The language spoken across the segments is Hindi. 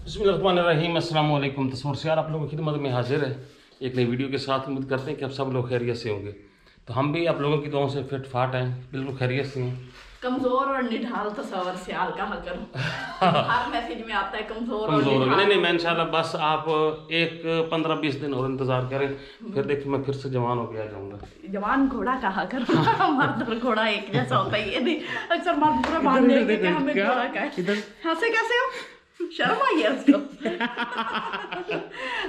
बिस्मिल्लाहिर्रहमानिर्रहीम, अस्सलाम वालेकुम। तस्वर से यार आप लोगों की खिदमत में हाजिर है एक नई वीडियो के साथ। उम्मीद करते हैं कि आप सब लोग खैरियत से होंगे। तो हम भी आप लोगों की दुआओं से फिट फाट हैं, बिल्कुल खैरियत से हैं। कमजोर और निढाल तस्वर से हाल कहा करो। हर मैसेज में आता है कमजोर और हो निढाल। नहीं मैं इंशाल्लाह बस आप एक 15-20 दिन और इंतज़ार करें, फिर देखिए मैं फिर से जवान होकर आ जाऊँगा। जवान घोड़ा कहा करो। मर्द और घोड़ा एक जैसा होता है, ये नहीं अक्सर मर्द पूरा बांध देंगे कि हमें घोड़ा का है। हंसे कैसे हो, शर्म आई है उसको।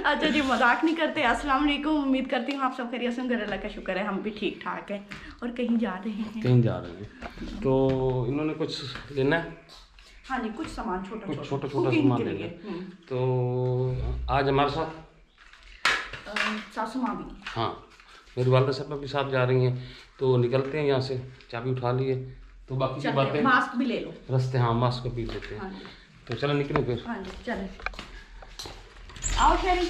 अच्छा जी, मजाक नहीं करते। अस्सलाम वालेकुम, उम्मीद करती हूँ आप सब खैरियत से होंगे। अल्लाह का शुक्र है हम भी ठीक ठाक हैं और कहीं जा रहे हैं। तो इन्होंने कुछ लेना है। हाँ जी, कुछ सामान छोटा छोटा सामान लेना है। तो आज हमारे साथ सासू माँ भी, हाँ मेरी वालदा साहब भी साथ जा रही हैं। तो निकलते हैं यहाँ से, चाबी उठा लिए तो बाकी की बातें, मास्क भी ले लो रास्ते, हाँ मास्क को पी लेते हैं। हाँ तो चलो निकले फिर। हाँ जी चले, आओ शेरी।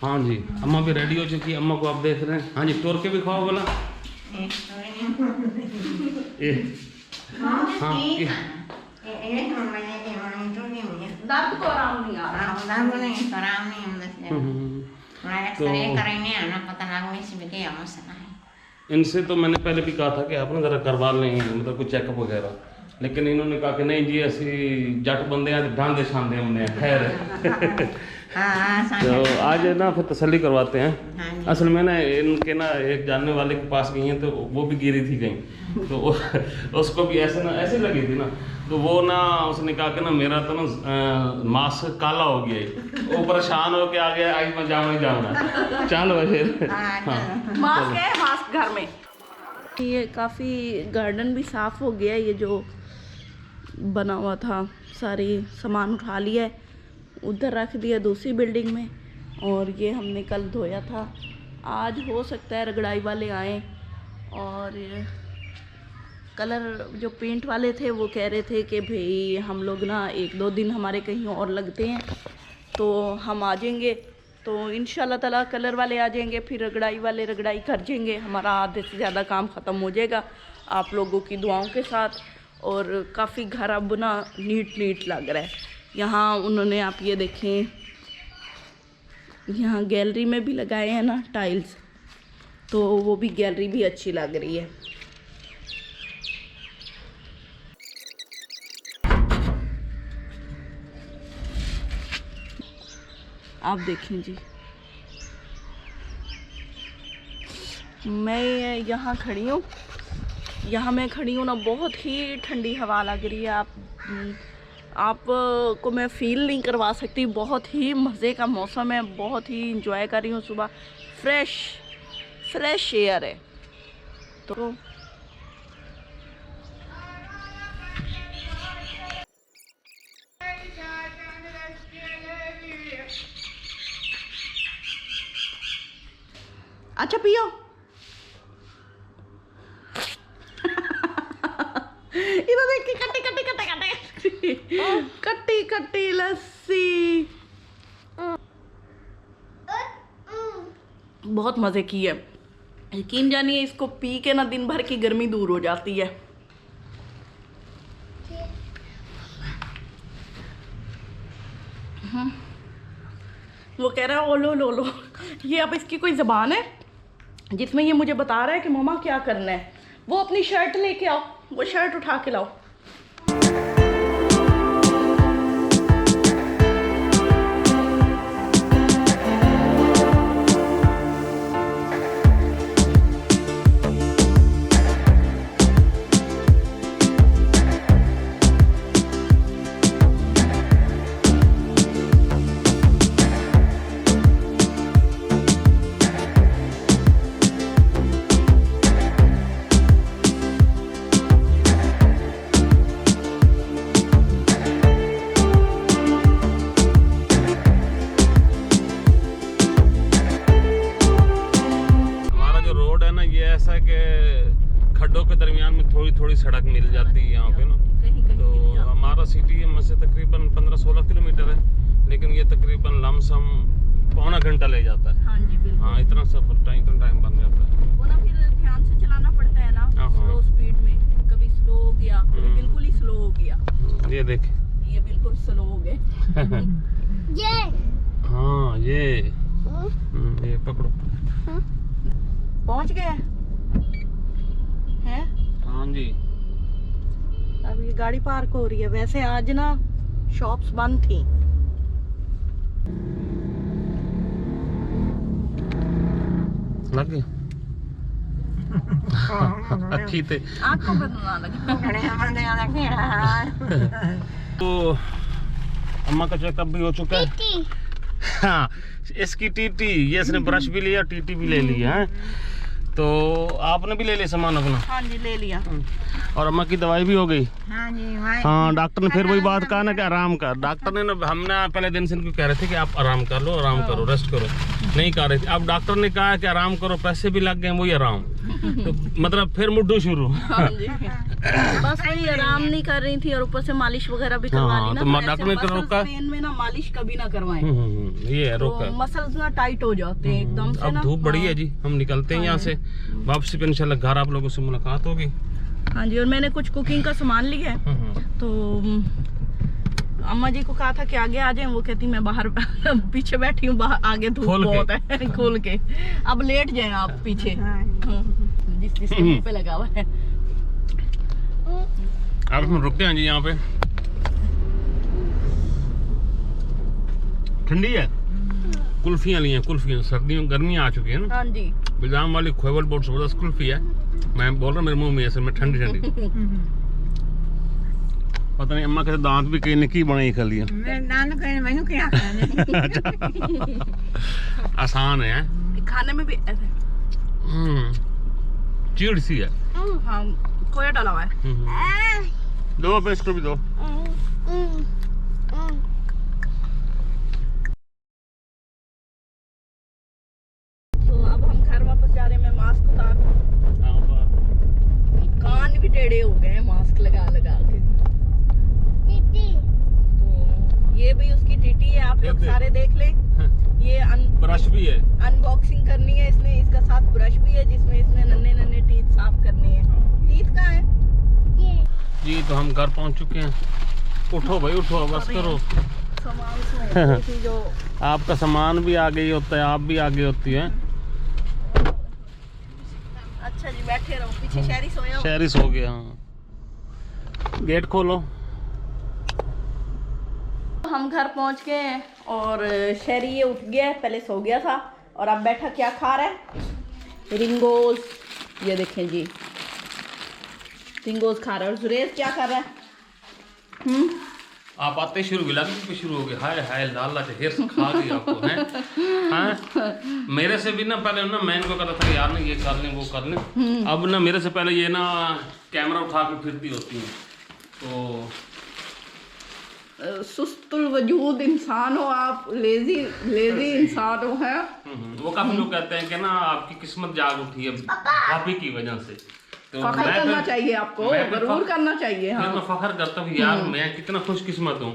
हाँ जी, अम्मा भी रेडी हो चुकी है। अम्मा को आप देख रहे हैं। हाँ जी, तोड़ के भी खाओ बोला। दर्द को आराम नहीं आ रहा। इनसे तो मैंने पहले भी कहा था कि आप ना ज़रा करवा लें, मतलब कुछ चेकअप वगैरह, लेकिन इन्होंने कहा कि नहीं जी ऐसी जट बंदे हैं, ढांडे छांदे हमने खैर। तो आज ना फिर तसल्ली करवाते हैं। असल में ना इनके ना एक जानने वाले के पास गई हैं, तो वो भी गिरी थी कहीं, तो उसको भी ऐसे लगी थी ना, तो वो ना उसने कहा कि ना मेरा तो ना मास्क काला हो गया है, वो परेशान हो के आ गया, आज मैं जाऊँगा चलो फिर। हाँ मास्क है, मास्क घर में। ये काफ़ी गार्डन भी साफ़ हो गया है, ये जो बना हुआ था सारी सामान उठा लिया है, उधर रख दिया दूसरी बिल्डिंग में, और ये हमने कल धोया था। आज हो सकता है रगड़ाई वाले आए, और कलर जो पेंट वाले थे वो कह रहे थे कि भाई हम लोग ना 1-2 दिन हमारे कहीं और लगते हैं तो हम आ जाएंगे। तो इंशाल्लाह ताला कलर वाले आ जाएंगे, फिर रगड़ाई वाले रगड़ाई कर जाएंगे, हमारा आधे से ज़्यादा काम ख़त्म हो जाएगा आप लोगों की दुआओं के साथ। और काफ़ी घर अब ना नीट लग रहा है। यहाँ उन्होंने, आप ये देखें, यहाँ गैलरी में भी लगाए हैं ना टाइल्स, तो वो भी गैलरी भी अच्छी लग रही है। आप देखें जी, मैं यहाँ खड़ी हूँ, ना बहुत ही ठंडी हवा लग रही है। आप को मैं फ़ील नहीं करवा सकती, बहुत ही मज़े का मौसम है, बहुत ही इंजॉय कर रही हूँ। सुबह फ्रेश एयर है। तो अच्छा पियो। इधर देखिए, खट्टी लस्सी, बहुत मज़े की है। यकीन जानिए, इसको पी के ना दिन भर की गर्मी दूर हो जाती है। वो कह रहा है ओ लो। ये अब इसकी कोई ज़बान है जिसमें ये मुझे बता रहा है कि मम्मा क्या करना है। वो अपनी शर्ट लेके आओ, वो शर्ट उठा के लाओ। खड्डों के दरमियान में थोड़ी सड़क मिल जाती है यहाँ पे ना। तो हमारा सिटी में से तकरीबन 15-16 किलोमीटर है, लेकिन ये तकरीबन लमसम पौना घंटा ले जाता है। हाँ जी बिल्कुल। हाँ, इतना सफर टाइम बन जाता है। वो ना फिर ध्यान से चलाना पड़ता है ना, स्लो स्पीड में, कभी स्लो हो गया, कभी बिल्कुल ही स्लो हो गया। ये देख, ये बिल्कुल स्लो हो गए। ये हाँ ये पकड़ो। पहुंच गए हैं? हाँ जी। अब ये गाड़ी पार्क हो रही है। वैसे आज ना शॉप्स बंद थी। लग गया अच्छी थे आंखों में ना लगे। तो अम्मा का चेकअप भी हो चुका है। हाँ इसकी टीटी, ये इसने ब्रश भी लिया, टीटी भी ले लिया है। तो आपने भी ले लिया सामान अपना? हाँ जी ले लिया। और अम्मा की दवाई भी हो गई? हाँ जी। हाँ डॉक्टर ने फिर वही बात कहा ना कि आराम कर। डॉक्टर ने ना, हमने पहले दिन से इनको कह रहे थे कि आप आराम कर लो, आराम करो, रेस्ट करो, नहीं कर रहे थे। अब डॉक्टर ने कहा कि आराम करो, पैसे भी लग गए, वही आराम। तो मतलब फिर मुड्डू शुरू। हाँ जी। बस वही आराम नहीं कर रही थी और ऊपर से मालिश वगैरह भी करवा ली ना। तो डॉक्टर ने रोका, पेन में ना मालिश कभी ना करवाएं। ये है रोका। मसल्स ना टाइट हो जाते हैं एकदम से ना। अब धूप बड़ी है जी, हम निकलते हैं यहाँ से। वापसी पे इंशाल्लाह घर आप लोगों से मुलाकात होगी। हाँ जी। और मैंने कुछ कुकिंग का सामान लिया है। तो अम्मा जी को कहा था कि आगे आ जाएं, वो कहती मैं बाहर पीछे बैठी हूँ, बाहर आगे धूप बहुत है खोल के। अब लेट जाएं आप पीछे, जिसके मुंह पे लगा हुआ है। अब हम रुकते हैं जी यहाँ पे। ठंडी है, कुल्फियाँ ली हैं, कुल्फियाँ। सर्दियों गर्मियाँ आ चुकी है ना। हाँ जी। बादाम वाली खोएबल बहुत जबरदस्त कुल्फी है। मैं बोल रहा हूँ मेरे मुंह में ऐसे में ठंडी ठंडी। पता नहीं अम्मा के दांत भी कहीं निकी बने खा लिया। आसान है खाने में भी ऐसे चीड़ सी है। हाँ खोया डाला हुआ है। दो पे इसको भी दो। तो अब हम घर वापस जा रहे हैं। मैं मास्क उतार, कान भी टेढ़े हो गए हैं मास्क लगा लगा के। तो ये भी उसकी टीटी है, आप लोग सारे देख लें। ये ब्रश भी है, अनबॉक्सिंग करनी है इसने। इसका साथ ब्रश भी है जिसमें इसने नन्हे नन्हे टीथ साफ करने हैं। टीथ कहाँ है जी? तो हम घर पहुंच चुके हैं। उठो भाई उठो, बस करो। सामान से जो आपका सामान भी आ गई होता है, आप भी आगे होती है। अच्छा जी बैठे रहो, पीछे शहरी सोया हो। शहरी सो गया। हाँ गेट खोलो। हम घर पहुंच गए हैं और शहरी ये उठ गया है, पहले सो गया था और अब बैठा क्या खा रहा है? रिंगोस। ये देखें जी, रिंगोस खा रहा है। और सुरेश क्या कर रहा है? आप आते शुरू हो गए। हाय हाय लाला जहेर खा गई आपको हैं। हाँ मेरे से भी ना पहले ना मैं इनको कहता था कि यार ना ये कर लें वो कर लें। अब ना मेरे से पहले ये ना कैमरा उठा के फिरती होती है। तो सुस्तुल वजूद इंसान हो आप, लेजी इंसान हो है। वो काफी लोग कहते हैं कि ना आपकी किस्मत जाग उठी है भाभी की वजह से। तो फखर करना चाहिए आपको, जरूर करना चाहिए। हाँ। मैं फखर करता हूँ यार, मैं कितना खुशकिस्मत हूँ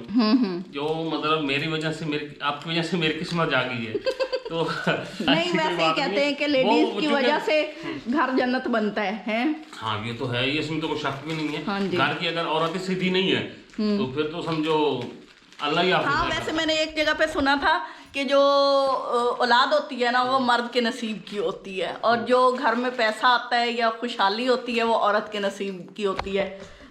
जो मतलब मेरी वजह से आपकी वजह से मेरी किस्मत जागी है। तो नहीं वैसे ही कहते हैं कि लेडीज की वजह से घर जन्नत बनता है। हाँ ये तो है, ये इसमें तो कोई शक भी नहीं है। हाँ घर की अगर औरत सीधी नहीं है तो फिर तो समझो अल्लाह ही हाफिज़ है। हाँ वैसे मैंने एक जगह पे सुना था कि जो औलाद होती है ना वो मर्द के नसीब की होती है, और जो घर में पैसा आता है या खुशहाली होती है वो औरत के नसीब की होती है।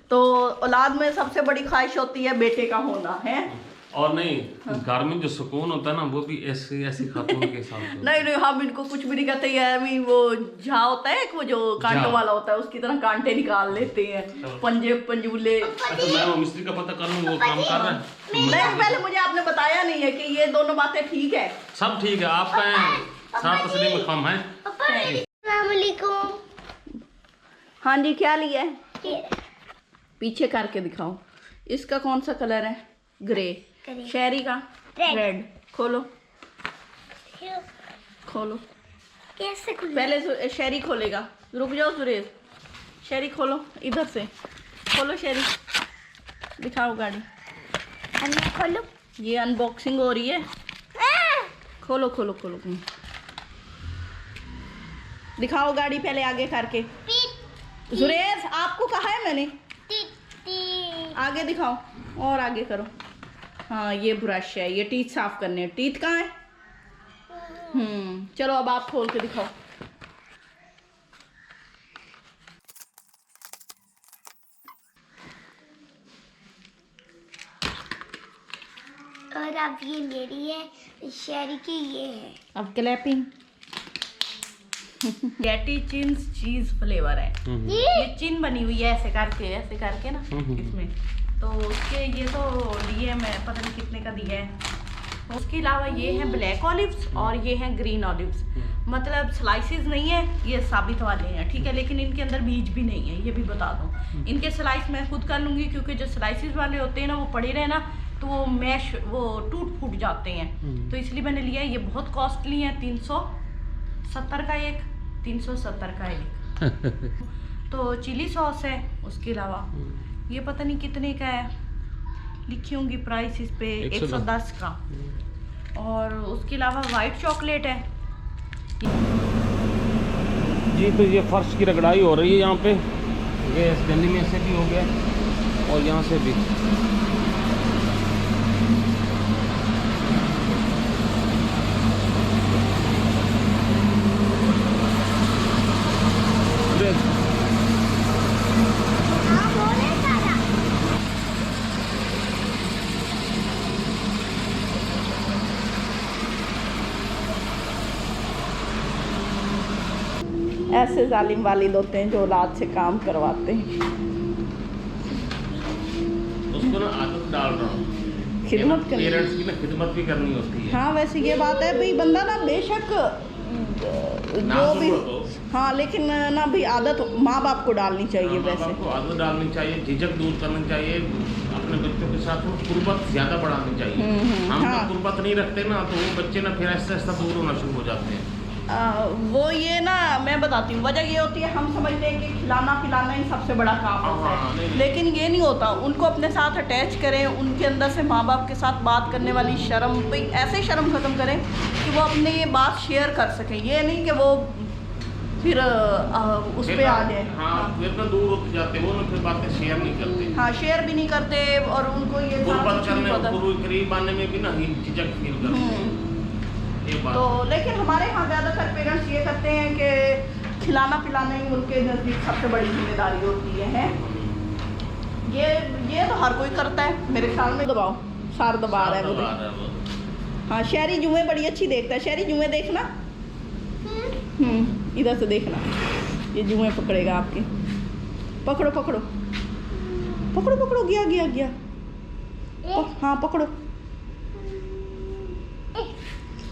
तो औलाद में सबसे बड़ी ख्वाहिश होती है बेटे का होना है। और नहीं घर में जो सुकून होता है ना वो भी ऐसी खातून के साथ नहीं हम इनको कुछ भी नहीं कहते हैं। अभी वो झा होता है वो जो कांटों वाला होता है, उसकी तरह कांटे निकाल लेते हैं, पंजे पंजूले। अच्छा मैं वो मिस्त्री का पता कर लूँ, वो काम कर रहा है। नहीं पहले मुझे आपने बताया नहीं है कि ये दोनों बातें ठीक है। सब ठीक है, आपका साथ तस्लीम में कम है। हाँ जी क्या लिया है? पीछे करके दिखाओ। इसका कौन सा कलर है? ग्रे। शहरी का रेड। खोलो खोलो। कैसे खोलो? पहले शहरी खोलेगा। रुक जाओ सुरेश, शहरी खोलो, इधर से खोलो शहरी, दिखाओ गाड़ी। खोलो। ये अनबॉक्सिंग हो रही है। खोलो खोलो खोलो दिखाओ गाड़ी पहले आगे करके। सुरेश आपको कहा है मैंने? आगे दिखाओ। और आगे करो। हाँ ये ब्रश है, ये टीथ साफ करने हैं। टीथ कहाँ है? चलो अब आप खोल के दिखाओ। और अब ये मेरी है, शेरी की ये है। अब क्लैपिंग। गेटी चिंस चीज फ्लेवर है। ये चिन बनी हुई है ऐसे करके ना इसमें। तो उसके ये तो लिए मैं पता नहीं कितने का दिया है। उसके अलावा ये हैं ब्लैक ऑलिव्स और ये हैं ग्रीन ऑलिव्स। मतलब स्लाइसेस नहीं है, ये साबित वाले हैं, ठीक है, लेकिन इनके अंदर बीज भी नहीं है, ये भी बता दूं। इनके स्लाइस मैं खुद कर लूँगी, क्योंकि जो स्लाइसेस वाले होते हैं ना वो पड़े रहे ना तो वो मैश वो टूट फूट जाते हैं। तो इसलिए मैंने लिया। ये बहुत कॉस्टली है, 370 का एक, 370 का एक। तो चिली सॉस है। उसके अलावा ये पता नहीं कितने का है, लिखी होंगी प्राइस इस पे 110 का। और उसके अलावा वाइट चॉकलेट है जी। तो ये फर्श की रगड़ाई हो रही है यहाँ पे, ये इस गली में से भी हो गया और यहाँ से भी। हाँ बोले सारा। ऐसे जालिम वालिद होते हैं जो औलाद से काम करवाते हैं। उसको ना आदत डाल रहा हूँ, खिदमत करनी। पेरेंट्स की ना खिदमत भी करनी होती है। हाँ वैसे ये बात है भाई, बंदा ना बेशक ना जो भी, जरूरत हो। हाँ लेकिन ना भी आदत माँ बाप को डालनी चाहिए। माँ वैसे बाप को आदत डालनी चाहिए, झिझक दूर करनी चाहिए, अपने बच्चों के साथ वो कुर्बत ज़्यादा बढ़ानी चाहिए। हम हाँ। तो कुर्बत नहीं रखते ना, तो वो बच्चे ना फिर ऐसा ऐसा दूर होना शुरू हो जाते हैं। वो ये ना मैं बताती हूँ, वजह ये होती है हम समझते हैं कि खिलाना पिलाना ही सबसे बड़ा काम होता हाँ, है, नहीं। लेकिन ये नहीं होता। उनको अपने साथ अटैच करें, उनके अंदर से माँ बाप के साथ बात करने वाली शर्म, भाई ऐसे शर्म ख़त्म करें कि वो अपने ये बात शेयर कर सकें। ये नहीं कि वो फिर उस फिर पर आ ना- जाए। हाँ, फिर ना दूर होते जाते वो ना, फिर बातें शेयर नहीं करते। हाँ शेयर भी नहीं करते और उनको ये सारा कुर्बत कुछ नहीं करने पता। और करीब आने में भी ना झिझक फील करते हैं। ये बात तो लेकिन हमारे यहाँ ज़्यादातर पेरेंट्स ये करते हैं कि खिलाना पिलाना ही उनके नज़दीक सबसे बड़ी जिम्मेदारी होती है। ये तो हर कोई करता है मेरे ख्याल में। दबाओ, सार दबा रहा है वो। दबा रहा है वो। हाँ शहरी जुमे बड़ी अच्छी देखता है। शहरी जुमे देखना, इधर से देखना, ये जुमे पकड़ेगा आपके। पकड़ो पकड़ो पकड़ो पकड़ो, गया गया गया। हाँ पकड़ो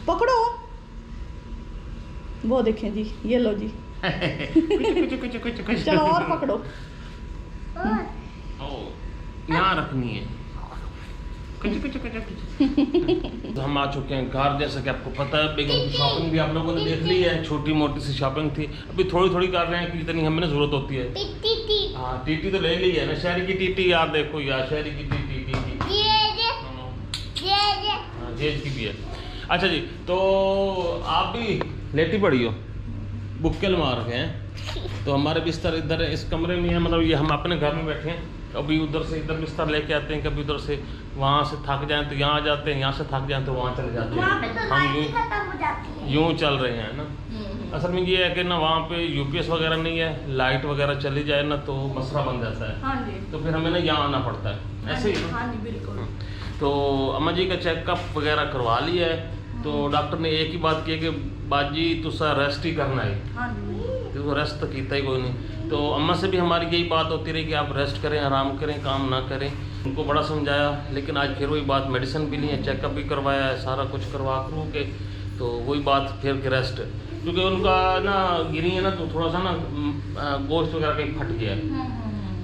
पकड़ो। वो देखें जी, ये लो जी। कुछ चलो और पकड़ो। यहाँ रखनी है। तो हम आ चुके हैं घर, जैसा कि आपको पता है। बेगम की शॉपिंग भी आप लोगों ने देख ली है, छोटी मोटी सी शॉपिंग थी। अभी थोड़ी थोड़ी कर रहे हैं कि जितनी हमें जरूरत होती है। टीटी हाँ टीटी तो ले ली है ना, शहरी की टीटी यार, देखो यार शहरी की टीटी हाँ जेज की भी है। अच्छा जी, तो आप भी लेटी पड़ी हो, बुक्केल मार के हैं। तो हमारे बिस्तर इधर इस कमरे में है, मतलब ये हम अपने घर में बैठे हैं। कभी उधर से इधर बिस्तर लेके आते हैं, कभी उधर से वहाँ से थक जाएं तो यहाँ आ जाते हैं, यहाँ से थक जाएं तो वहाँ चले जाते हैं। हम यूँ चल रहे हैं ना। असल में ये है कि ना वहाँ पे यूपीएस वगैरह नहीं है, लाइट वगैरह चली जाए ना तो मसला बन जाता है। हाँ जी। तो फिर हमें ना यहाँ आना पड़ता है, ऐसे ही। हाँ जी बिल्कुल। तो अम्मा जी का चेकअप वगैरह करवा लिया है। तो डॉक्टर ने एक ही बात की है कि बाजी तुसा रेस्ट ही करना है। हाँ जी। तो रेस्ट तो कीता ही कोई नहीं। तो अम्मा से भी हमारी यही बात होती रही कि आप रेस्ट करें, आराम करें, काम ना करें। उनको बड़ा समझाया, लेकिन आज फिर वही बात, मेडिसिन भी ली है, चेकअप भी करवाया है, सारा कुछ करवा करूँ के तो वही बात फिर के रेस्ट। क्योंकि उनका ना गिरी है ना, तो थोड़ा सा ना गोश्त वगैरह कहीं फट गया है,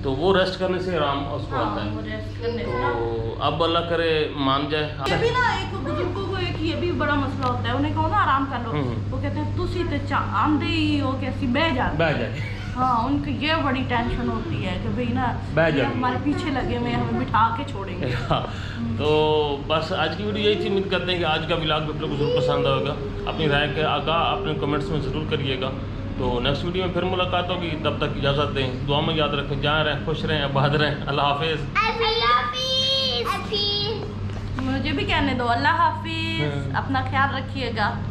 तो वो रेस्ट करने से आराम उसको आता है। वो रेस्ट करने से ना। तो अब अल्लाह करे मान जाए। ये भी ना एक बुजुर्गों को एक ये भी बड़ा मसला होता है, उन्हें कहो ना आराम कर लो, वो कहते हैं तुसी ते आंदे ही हो कैसी बह जाते। बह जाए। हाँ उनकी ये बड़ी टेंशन होती है कि भाई ना बह ये जाए। हमारे पीछे लगे हुए हैं, हमें बिठा के छोड़ेंगे। तो बस आज की वीडियो यही थी। उम्मीद करते हैं कि आज का व्लॉग भी आप लोगों को जरूर पसंद आएगा। अपनी राय के आगाह अपने कमेंट्स में ज़रूर करिएगा। तो नेक्स्ट वीडियो में फिर मुलाकात होगी, तब तक इजाज़त दें, दुआ में याद रखें, जहाँ रहें खुश रहें, आबाद रहें। अल्लाह हाफिज़। I love you. मुझे भी कहने दो। अल्लाह हाफिज, अपना ख्याल रखिएगा।